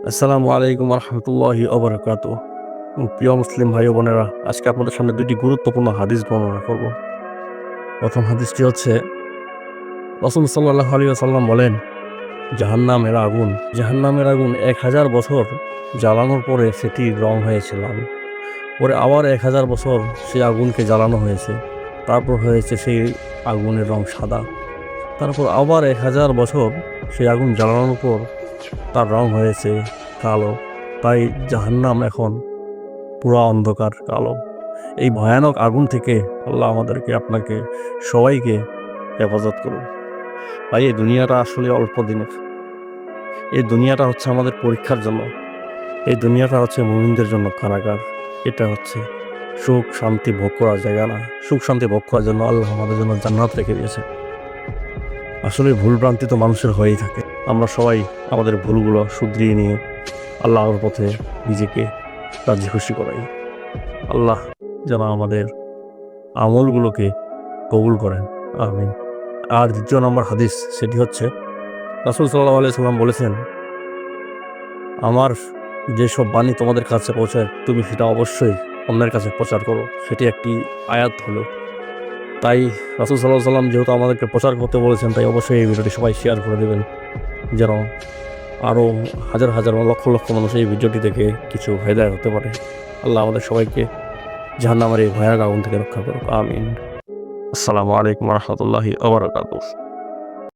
আসসালামু আলাইকুম রহমতুল্লাহি ওবরাকাতু। প্রিয় মুসলিম ভাই ও বোনেরা, আজকে আপনাদের সামনে দুটি গুরুত্বপূর্ণ হাদিস বর্ণনা করব। প্রথম হাদিসটি হচ্ছে, রাসূল সাল্লাল্লাহু আলাইহি ওয়াসাল্লাম বলেন, জাহান্নামের আগুন 1000 বছর জ্বালানোর পরে সেটির রং হয়েছে লাল। পরে আবার 1000 বছর সেই আগুনকে জ্বালানো হয়েছে, তারপর হয়েছে সেই আগুনের রং সাদা। তারপর আবার 1000 বছর সেই আগুন জ্বালানোর পর তার রং হয়েছে কালো। তাই জাহান্নাম এখন পুরা অন্ধকার কালো। এই ভয়ানক আগুন থেকে আল্লাহ আমাদেরকে, আপনাকে, সবাইকে হেফাজত করুন। ভাই, এই দুনিয়াটা আসলে অল্প দিনের। এই দুনিয়াটা হচ্ছে আমাদের পরীক্ষার জন্য। এই দুনিয়াটা হচ্ছে মুমিনদের জন্য কারাগার। এটা হচ্ছে সুখ শান্তি ভোগ করার জায়গা না। সুখ শান্তি ভোগ করার জন্য আল্লাহ আমাদের জন্য জান্নাত রেখে দিয়েছে। আসলে ভুল ভ্রান্তি তো মানুষের হয়েই থাকে। আমরা সবাই আমাদের ভুলগুলো শুধরিয়ে নিয়ে আল্লাহর পথে নিজেকে রাজি খুশি করাই। আল্লাহ যেন আমাদের আমলগুলোকে কবুল করেন, আমিন। আর দ্বিতীয় নম্বর হাদিস, সেটি হচ্ছে, রাসূল সাল্লাল্লাহু আলাইহি সাল্লাম বলেছেন, আমার যেসব বাণী তোমাদের কাছে পৌঁছায় তুমি সেটা অবশ্যই অন্যের কাছে প্রচার করো। সেটি একটি আয়াত হলো। তাই রাসূল সাল্লাল্লাহু আলাইহি সাল্লাম যেহেতু আমাদেরকে প্রচার করতে বলেছেন, তাই অবশ্যই এই ভিডিওটি সবাই শেয়ার করে দেবেন, যেন আরও হাজার হাজার লক্ষ লক্ষ মানুষ এই ভিডিওটি দেখে কিছু হেদায়েত হতে পারে। আল্লাহ আমাদের সবাইকে জাহান্নামের এই ভয়ানক আগুন থেকে রক্ষা করুক, আমিন। আসসালামু আলাইকুম রহমতুল্লাহি ওয়া বারাকাতুহু।